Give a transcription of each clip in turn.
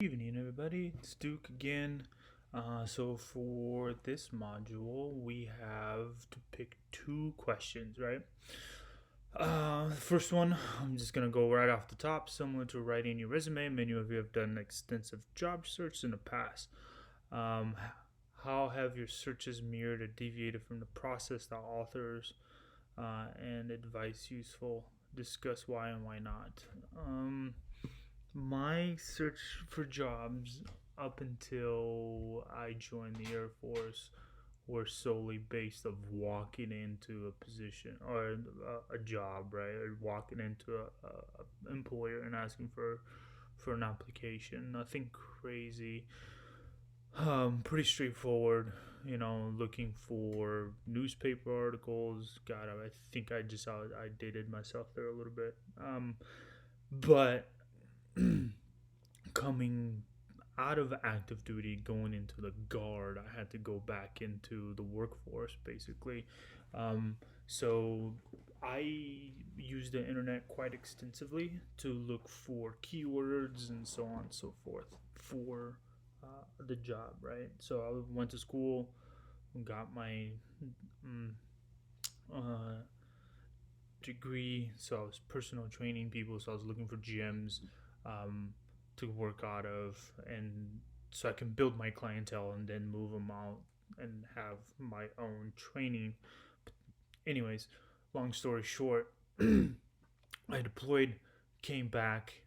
Evening, everybody. It's Duke again. So for this module, we have to pick two questions, right? The first one, I'm just gonna go right off the top. Similar to writing your resume, many of you have done extensive job search in the past. Um, how have your searches mirrored or deviated from the process that authors and advice useful? Discuss why and why not. My search for jobs up until I joined the Air Force were solely based of walking into a position or a job, right? Or walking into a employer and asking for an application. Nothing crazy. Pretty straightforward. Looking for newspaper articles. God, I think I dated myself there a little bit. But coming out of active duty, going into the guard, I had to go back into the workforce basically. So I use the internet quite extensively to look for keywords and so on and so forth for the job, right? So I went to school, got my mm, uh, degree. So I was personal training people. So I was looking for gyms um, to work out of, and so I can build my clientele and then move them out and have my own training. Anyways, long story short, I deployed, came back,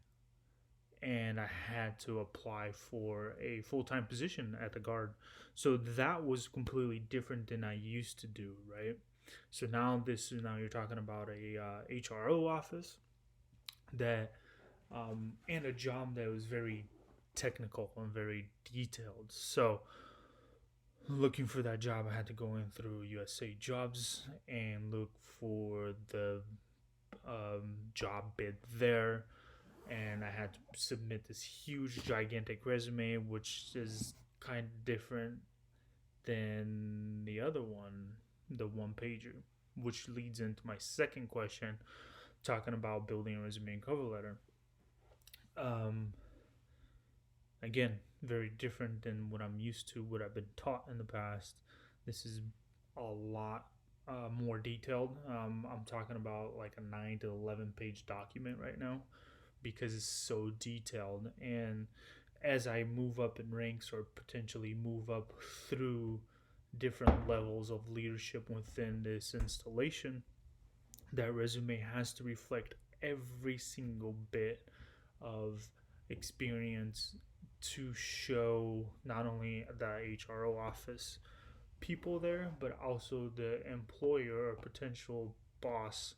and I had to apply for a full time position at the guard. So that was completely different than I used to do, right? So now you're talking about a HRO office that and a job that was very technical and very detailed. So looking for that job, I had to go in through USA Jobs and look for the job bid there, and I had to submit this huge, gigantic resume, which is kind of different than the other one, the one pager, which leads into my second question, talking about building a resume and cover letter. Um, Again, very different than what I'm used to, what I've been taught in the past. This is a lot more detailed. I'm talking about like a 9 to 11 page document right now because it's so detailed. And as I move up in ranks or potentially move up through different levels of leadership within this installation, that resume has to reflect every single bit of experience to show not only the HRO office people there, but also the employer or potential boss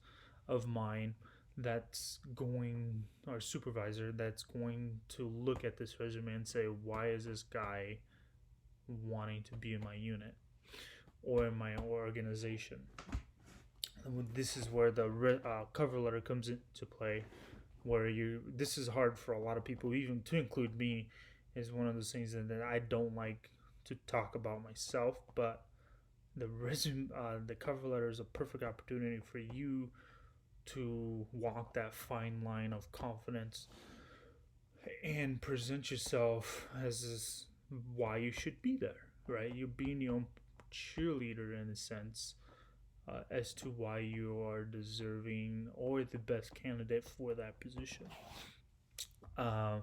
of mine that's going, or supervisor that's going to look at this resume and say, why is this guy wanting to be in my unit or in my organization? And this is where the cover letter comes into play, where this is hard for a lot of people, even to include me, is one of those things that I don't like to talk about myself, but the cover letter is a perfect opportunity for you to walk that fine line of confidence and present yourself as this, why you should be there, right? You're being your own cheerleader in a sense, as to why you are deserving or the best candidate for that position. Uh,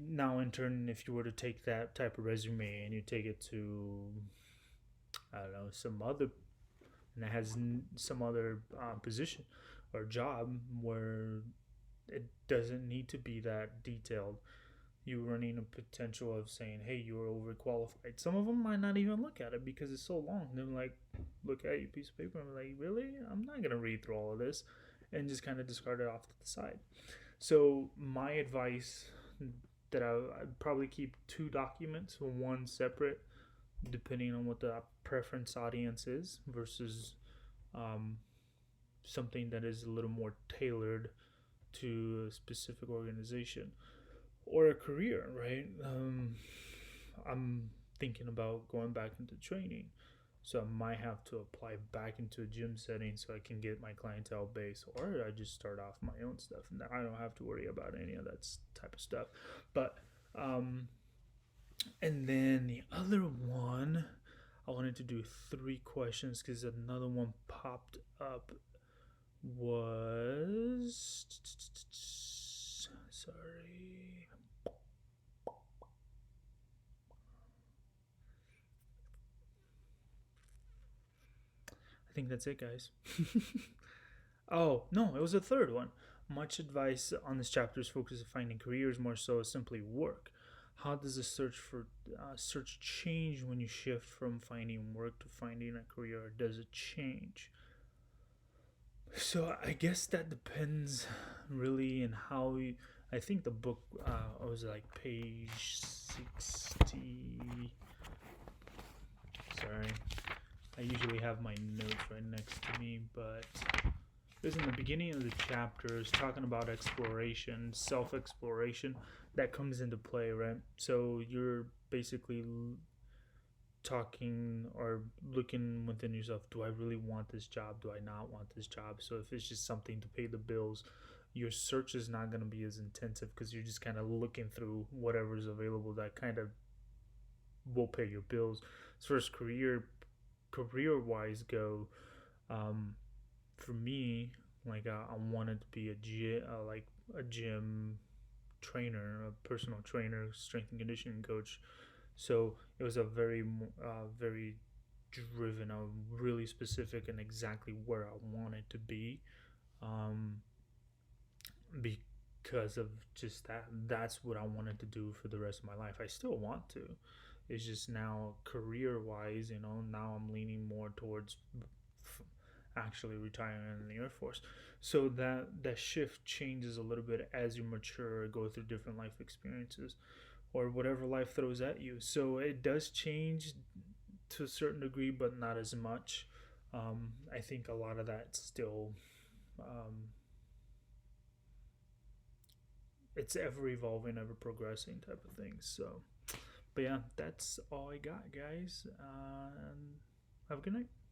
Now, in turn, if you were to take that type of resume and you take it to, I don't know, some other, and it has some other position or job where it doesn't need to be that detailed, you're running a potential of saying, hey, you're overqualified. Some of them might not even look at it because it's so long. They're like, look at your piece of paper and be like, really? I'm not going to read through all of this, and just kind of discard it off to the side. So, my advice that I'd probably keep two documents, one separate, depending on what the preference audience is, versus um, something that is a little more tailored to a specific organization or a career, right? I'm thinking about going back into training. So I might have to apply back into a gym setting so I can get my clientele base, or I just start off my own stuff and I don't have to worry about any of that type of stuff. But um, and then the other one, I wanted to do three questions because another one popped up was sorry. I think that's it, guys. Oh, no, it was a third one. Much advice on this chapter is focused on finding careers more so simply work. How does the search change when you shift from finding work to finding a career, or does it change? So I guess that depends really in how you, I think the book was like page 60. Sorry, I usually have my notes right next to me, but it was in the beginning of the chapters talking about exploration, self exploration that comes into play, right? So you're basically talking or looking within yourself, do I really want this job? Do I not want this job? So if it's just something to pay the bills, your search is not going to be as intensive because you're just kind of looking through whatever's available that kind of will pay your bills. As far as career wise go, um, for me, like I wanted to be a gym trainer, a personal trainer, strength and conditioning coach. So it was a very driven, really specific, and exactly where I wanted to be, um, because of just that. That's what I wanted to do for the rest of my life. I still want to. It's just now career wise, now I'm leaning more towards actually retiring in the Air Force. So that shift changes a little bit as you mature, go through different life experiences, or whatever life throws at you. So it does change to a certain degree, but not as much. I think a lot of that still, um, it's ever evolving, ever progressing type of thing. So, but yeah, that's all I got, guys. And have a good night.